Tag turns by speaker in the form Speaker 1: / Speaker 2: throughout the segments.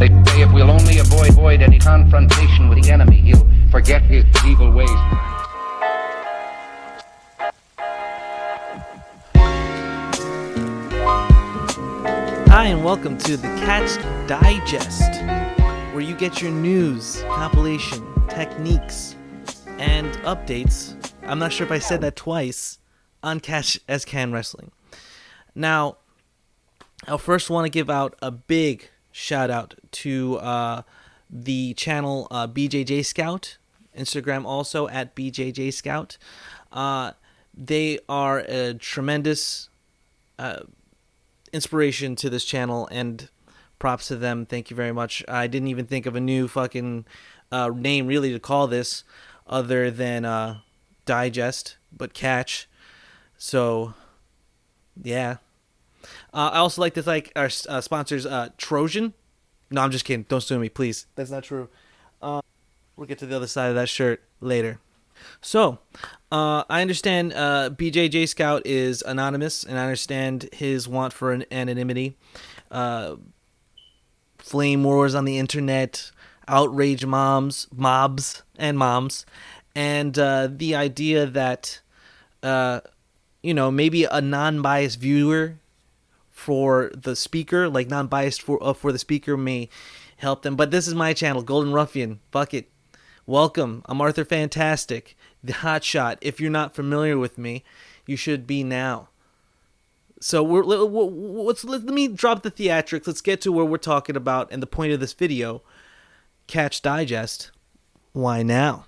Speaker 1: They say if we'll only avoid any confrontation with the enemy, he'll forget his evil ways.
Speaker 2: Hi, and welcome to the Catch Digest, where you get your news, compilation, techniques, and updates. I'm not sure if I said that twice on Catch as Can Wrestling. Now, I first want to give out a big shout out to the channel BJJ Scout, Instagram also at BJJ Scout. They are a tremendous inspiration to this channel, and props to them. Thank you very much. I didn't even think of a new fucking name really to call this other than Digest, but Catch. So, yeah. I also like to thank our sponsors, Trojan. No, I'm just kidding. Don't sue me, please. That's not true. We'll get to the other side of that shirt later. So, I understand BJJ Scout is anonymous, and I understand his want for anonymity. Flame wars on the internet, outrage mobs, and the idea that, maybe a non-biased viewer for the speaker, like non-biased for the speaker, may help them. But this is my channel, Golden Ruffian. Fuck it. Welcome. I'm Arthur Fantastic, the hotshot. If you're not familiar with me, you should be now. So let me drop the theatrics. Let's get to where we're talking about and the point of this video. Catch Digest. Why now?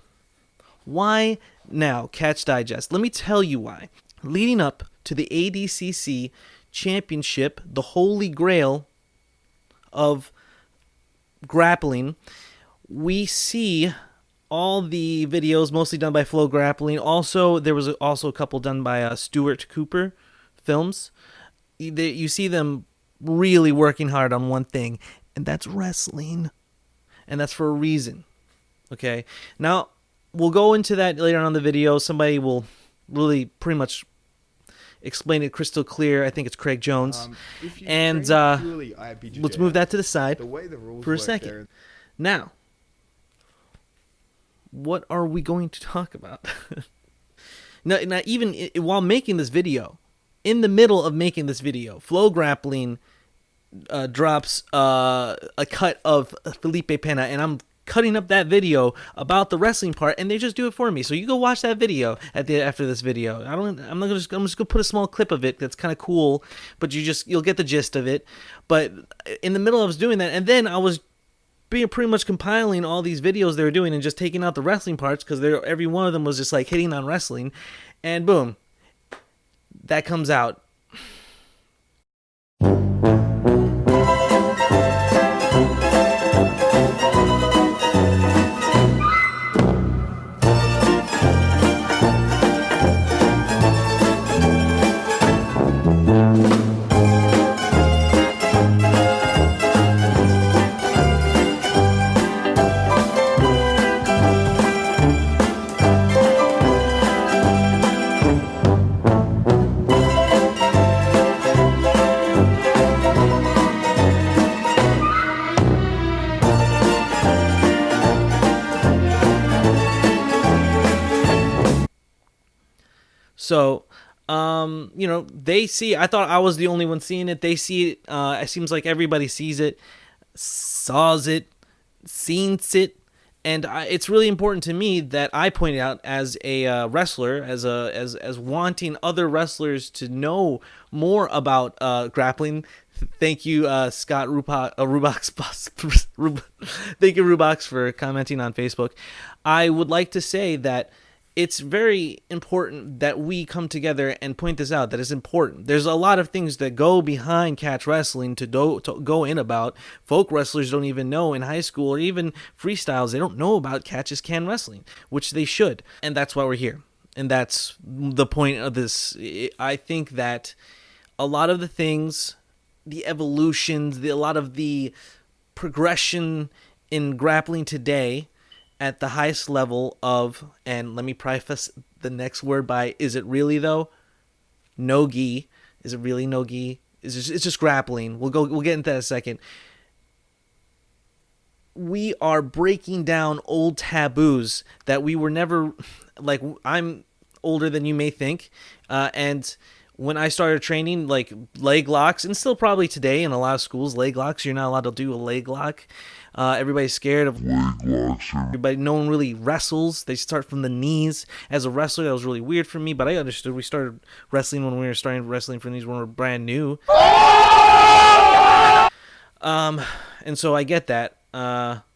Speaker 2: Why now? Catch Digest. Let me tell you why. Leading up to the ADCC Championship, the holy grail of grappling, we see all the videos mostly done by Flow Grappling. Also, there was also a couple done by Stuart Cooper Films. You see them really working hard on one thing, and that's wrestling. And that's for a reason. Okay? Now, we'll go into that later on in the video. Somebody will really pretty much explain it crystal clear. I think it's Craig Jones. And let's move that to the side for a second. Now, what are we going to talk about? now, even while making this video, in the middle of making this video, Flow Grappling drops a cut of Felipe Pena, and I'm cutting up that video about the wrestling part, and they just do it for me. So you go watch that video after this video. I'm just gonna put a small clip of it that's kind of cool, but you'll get the gist of it. But in the middle, I was doing that, and then I was pretty much compiling all these videos they were doing and just taking out the wrestling parts, because every one of them was just like hitting on wrestling, and boom, that comes out. So, they see, I thought I was the only one seeing it. They see it. It seems like everybody sees it, saws it, sees it. And it's really important to me that I point out as a wrestler, as wanting other wrestlers to know more about grappling. Thank you, Scott Rubox. Thank you, Rubox, for commenting on Facebook. I would like to say that it's very important that we come together and point this out, that it's important. There's a lot of things that go behind catch wrestling to go in about. Folk wrestlers don't even know in high school, or even freestyles, they don't know about catch as can wrestling, which they should. And that's why we're here. And that's the point of this. I think that a lot of the things, the evolutions, a lot of the progression in grappling today at the highest level of, and let me preface the next word by, is it really though? No gi. Is it really no gi? It's just grappling. We'll get into that in a second. we are breaking down old taboos that we were never, like, I'm older than you may think, and when I started training, like, leg locks, and still probably today in a lot of schools, leg locks, you're not allowed to do a leg lock. Everybody's scared of leg locks. Everybody, no one really wrestles. They start from the knees. As a wrestler, that was really weird for me, but I understood. We started wrestling when we were starting wrestling from these when we were brand new. And so I get that.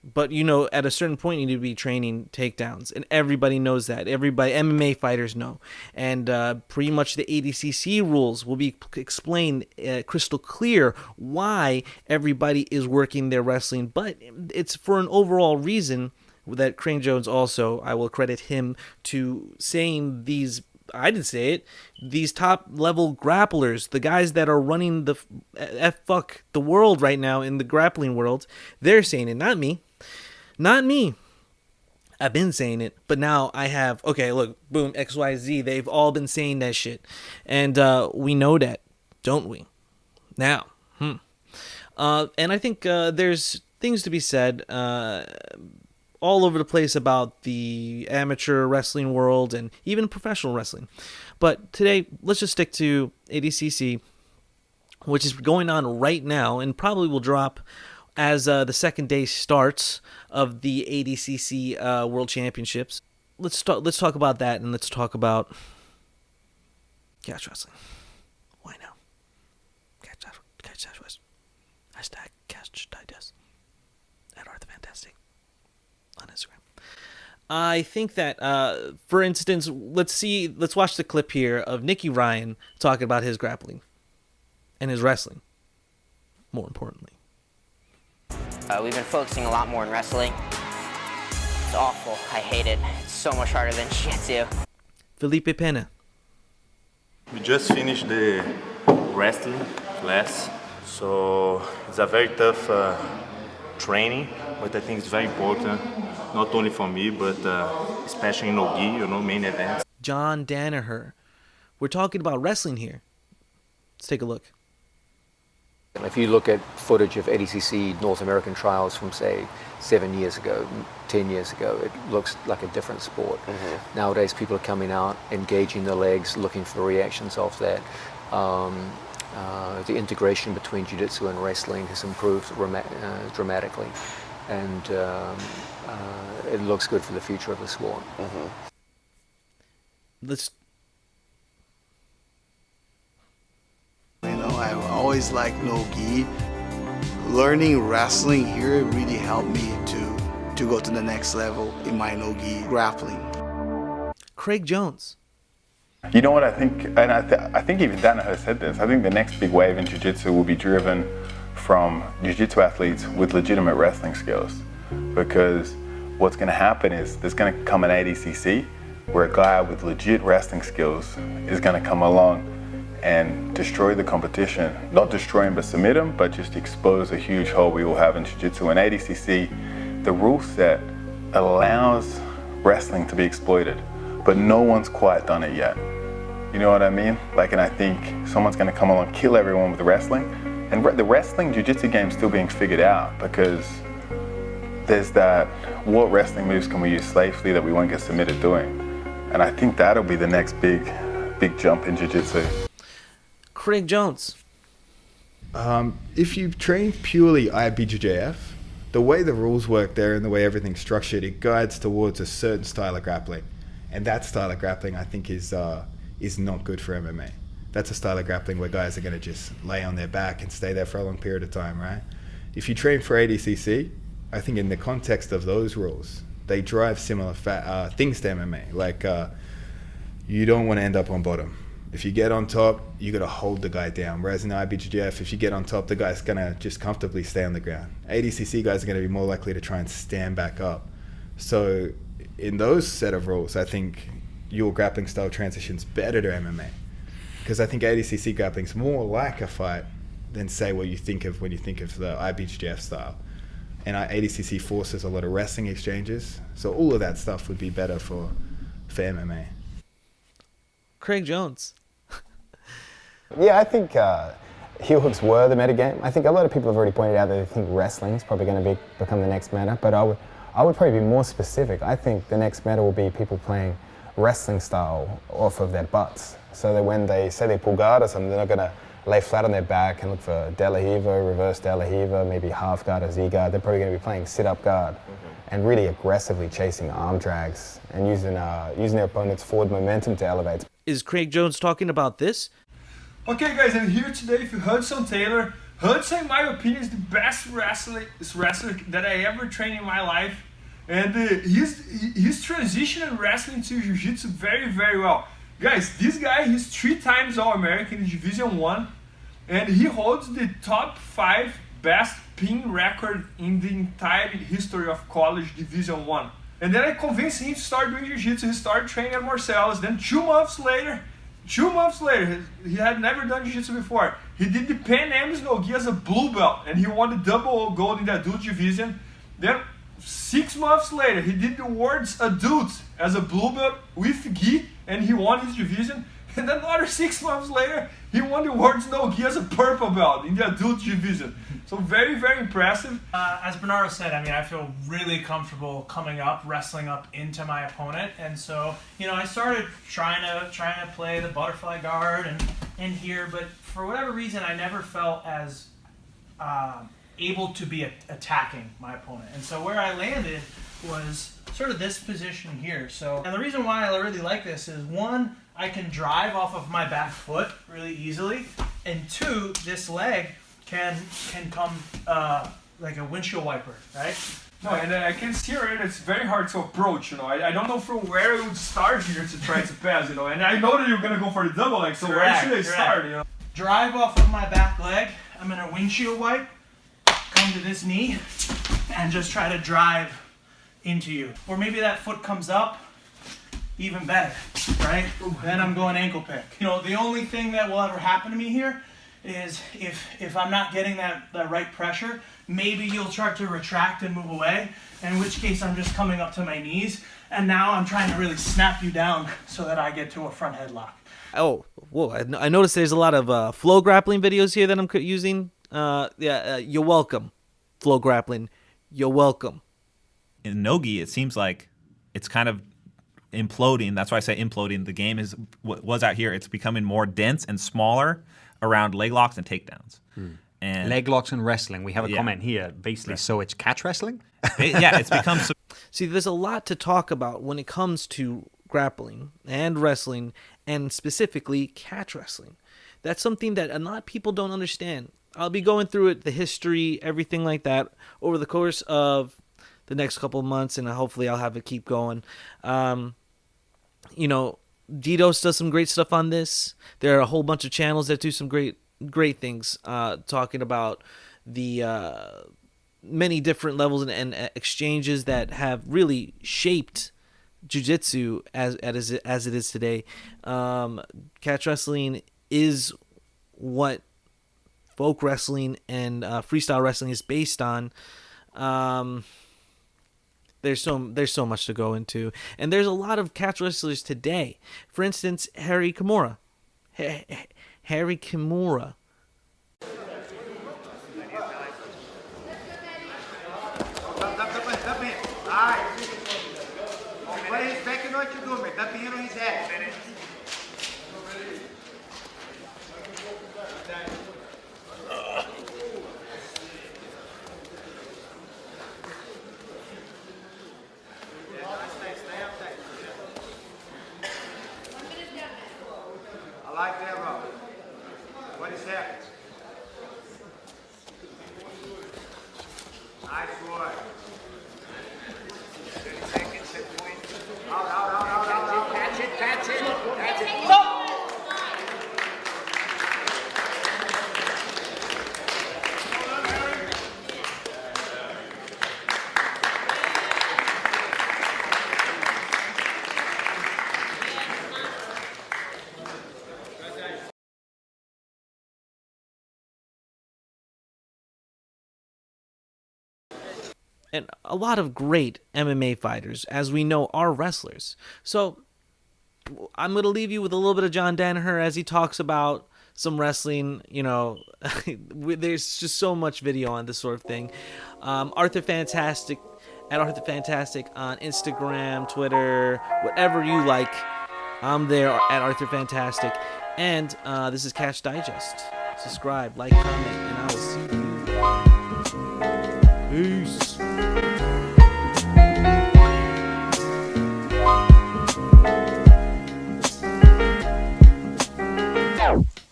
Speaker 2: But, you know, at a certain point, you need to be training takedowns. And everybody knows that. Everybody, MMA fighters know. And pretty much the ADCC rules will be explained crystal clear why everybody is working their wrestling. But it's for an overall reason that Crane Jones also, I will credit him to saying these, I didn't say it, these top level grapplers, the guys that are running the fuck the world right now in the grappling world, they're saying it, not me. Not me. I've been saying it, but now I have, okay, look, boom, XYZ, they've all been saying that shit. And we know that, don't we? Now, and I think there's things to be said all over the place about the amateur wrestling world and even professional wrestling. But today, let's just stick to ADCC, which is going on right now and probably will drop as the second day starts of the ADCC World Championships. Let's talk about that, and let's talk about catch wrestling. Why now? Catch wrestling. Hashtag catch digest. At Arthur Fantastic on Instagram. I think that, for instance, let's watch the clip here of Nicky Ryan talking about his grappling and his wrestling, more importantly.
Speaker 3: We've been focusing a lot more on wrestling. It's awful. I hate it. It's so much harder than jiu-jitsu.
Speaker 2: Felipe Pena.
Speaker 4: We just finished the wrestling class, so it's a very tough training, but I think it's very important, not only for me, but especially in no-gi, main events.
Speaker 2: John Danaher. We're talking about wrestling here. Let's take a look.
Speaker 5: If you look at footage of ADCC North American trials from, say, 7 years ago, 10 years ago, it looks like a different sport. Mm-hmm. Nowadays, people are coming out, engaging their legs, looking for reactions off that. The integration between jiu-jitsu and wrestling has improved dramatically, and it looks good for the future of the sport.
Speaker 2: Mm-hmm.
Speaker 6: I always liked no-gi. Learning wrestling here really helped me to go to the next level in my no-gi grappling.
Speaker 2: Craig Jones.
Speaker 7: You know what I think, and I think even Danaher said this, I think the next big wave in jiu-jitsu will be driven from jiu-jitsu athletes with legitimate wrestling skills. Because what's going to happen is there's going to come an ADCC where a guy with legit wrestling skills is going to come along and destroy the competition. Not destroy him, but submit him, but just expose a huge hole we all have in jiu-jitsu. And ADCC, the rule set allows wrestling to be exploited, but no one's quite done it yet. You know what I mean? And I think someone's gonna come along, kill everyone with wrestling. And the wrestling jiu-jitsu game's still being figured out, because there's that, what wrestling moves can we use safely that we won't get submitted doing? And I think that'll be the next big jump in jiu-jitsu.
Speaker 2: Craig Jones.
Speaker 8: If you train purely IBJJF, the way the rules work there and the way everything's structured, it guides towards a certain style of grappling. And that style of grappling, I think, is not good for MMA. That's a style of grappling where guys are going to just lay on their back and stay there for a long period of time, right? If you train for ADCC, I think in the context of those rules, they drive similar things to MMA. You don't want to end up on bottom. If you get on top, you got to hold the guy down. Whereas in IBJJF, if you get on top, the guy's going to just comfortably stay on the ground. ADCC guys are going to be more likely to try and stand back up. So in those set of rules, I think your grappling style transitions better to MMA. Because I think ADCC grappling's more like a fight than, say, what you think of when you think of the IBJJF style. And ADCC forces a lot of wrestling exchanges. So all of that stuff would be better for MMA.
Speaker 2: Craig Jones.
Speaker 9: Yeah, I think heel hooks were the meta game. I think a lot of people have already pointed out that they think wrestling is probably going to become the next meta, but I would probably be more specific. I think the next meta will be people playing wrestling style off of their butts, so that when they say they pull guard or something, they're not going to lay flat on their back and look for De La Hiva, reverse De La Hiva, maybe half guard or Z guard. They're probably going to be playing sit-up guard and really aggressively chasing arm drags and using their opponent's forward momentum to elevate.
Speaker 2: Is Craig Jones talking about this?
Speaker 10: Okay guys, I'm here today with Hudson Taylor. Hudson, in my opinion, is the best wrestler that I ever trained in my life. And he's transitioning wrestling to Jiu-Jitsu very, very well. Guys, this guy, he's 3 times All-American in Division 1. And he holds the top 5 best pin record in the entire history of college Division 1. And then I convinced him to start doing Jiu-Jitsu. He started training at Marcellus. Then 2 months later, he had never done Jiu-Jitsu before. He did the Pan Am's no-gi as a blue belt, and he won the double gold in the adult division. Then 6 months later, he did the World's Adult as a blue belt with gi, and he won his division. And then another 6 months later, he won the World's no-gi as a purple belt in the adult division. So very, very impressive.
Speaker 11: As Bernardo said, I mean, I feel really comfortable coming up, wrestling up into my opponent, and so I started trying to play the butterfly guard and in here, but for whatever reason, I never felt as able to be attacking my opponent, and so where I landed was sort of this position here. So, and the reason why I really like this is 1, I can drive off of my back foot really easily, and 2, this leg can come like a windshield wiper, right?
Speaker 10: No, and I can see already it's very hard to approach, I don't know from where I would start here to try to pass, and I know that you're going to go for the double leg, so where should I start,
Speaker 11: Drive off of my back leg, I'm going to windshield wipe, come to this knee, and just try to drive into you. Or maybe that foot comes up, even better, right? Then I'm going ankle pick. The only thing that will ever happen to me here is if I'm not getting that right pressure, maybe you'll start to retract and move away, in which case I'm just coming up to my knees, and now I'm trying to really snap you down so that I get to a front headlock.
Speaker 2: Oh, whoa, I noticed there's a lot of flow grappling videos here that I'm using. You're welcome. Flow grappling, you're welcome.
Speaker 12: In no-gi, it seems like it's kind of imploding. That's why I say imploding. The game was out here. It's becoming more dense and smaller around leg locks and takedowns. And
Speaker 13: leg locks and wrestling. We have a comment here, basically. So it's catch wrestling?
Speaker 12: It's become...
Speaker 2: See, there's a lot to talk about when it comes to grappling and wrestling, and specifically catch wrestling. That's something that a lot of people don't understand. I'll be going through it, the history, everything like that, over the course of the next couple of months, and hopefully I'll have it keep going. DDoS does some great stuff on this. There are a whole bunch of channels that do some great things, talking about the many different levels and exchanges that have really shaped jiu-jitsu as it is today. Catch wrestling is what folk wrestling and freestyle wrestling is based on. There's so much to go into, and there's a lot of catch wrestlers today. For instance, Harry Kimura. Harry Kimura. And a lot of great MMA fighters, as we know, are wrestlers. So I'm going to leave you with a little bit of John Danaher as he talks about some wrestling, you know, there's just so much video on this sort of thing. Arthur Fantastic, at Arthur Fantastic on Instagram, Twitter, whatever you like. I'm there at Arthur Fantastic. And this is Catch Digest. Subscribe, like, comment, and I will see you. Peace.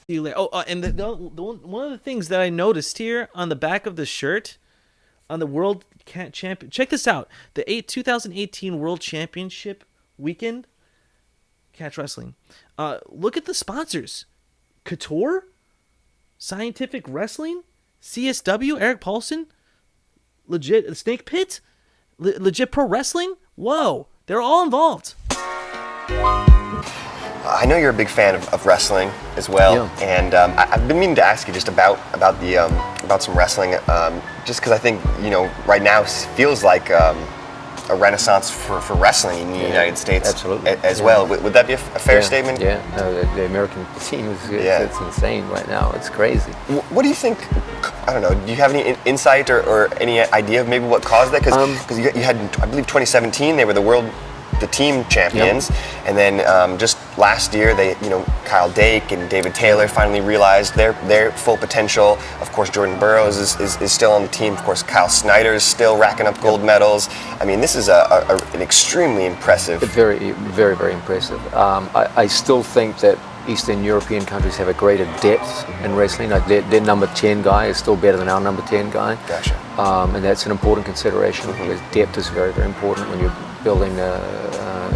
Speaker 2: See you later. Oh, and one of the things that I noticed here on the back of the shirt, on the World Champion, check this out. The 2018 World Championship weekend, Catch Wrestling. Look at the sponsors: Couture, Scientific Wrestling, CSW, Eric Paulson, Legit Snake Pit, Legit Pro Wrestling. Whoa, they're all involved.
Speaker 14: I know you're a big fan of wrestling as well, and I've been meaning to ask you just about some wrestling, just because I think, you know, right now feels like a renaissance for wrestling in the United States as well. Would that be a fair statement?
Speaker 5: Yeah, no, the American team it's insane right now. It's crazy.
Speaker 14: What do you think? I don't know. Do you have any insight or any idea of maybe what caused that? Because you had, I believe, 2017 they were the team champions, and then just last year Kyle Dake and David Taylor finally realized their full potential. Of course, Jordan Burroughs is still on the team. Of course, Kyle Snyder is still racking up gold medals. I mean, this is an extremely impressive.
Speaker 5: Very, very, very impressive. I still think that Eastern European countries have a greater depth in wrestling. Like their number 10 guy is still better than our number 10 guy.
Speaker 14: Gotcha.
Speaker 5: And that's an important consideration because depth is very, very important when you're building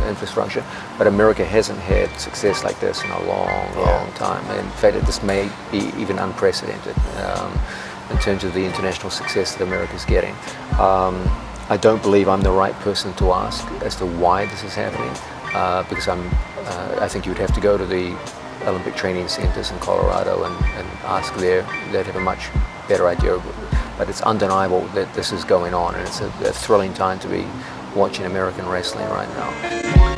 Speaker 5: infrastructure. But America hasn't had success like this in a long time. And in fact, this may be even unprecedented in terms of the international success that America's getting. I don't believe I'm the right person to ask as to why this is happening, because I think you'd have to go to the Olympic training centers in Colorado and ask there. They'd have a much better idea. But it's undeniable that this is going on, and it's a thrilling time to be watching American wrestling right now.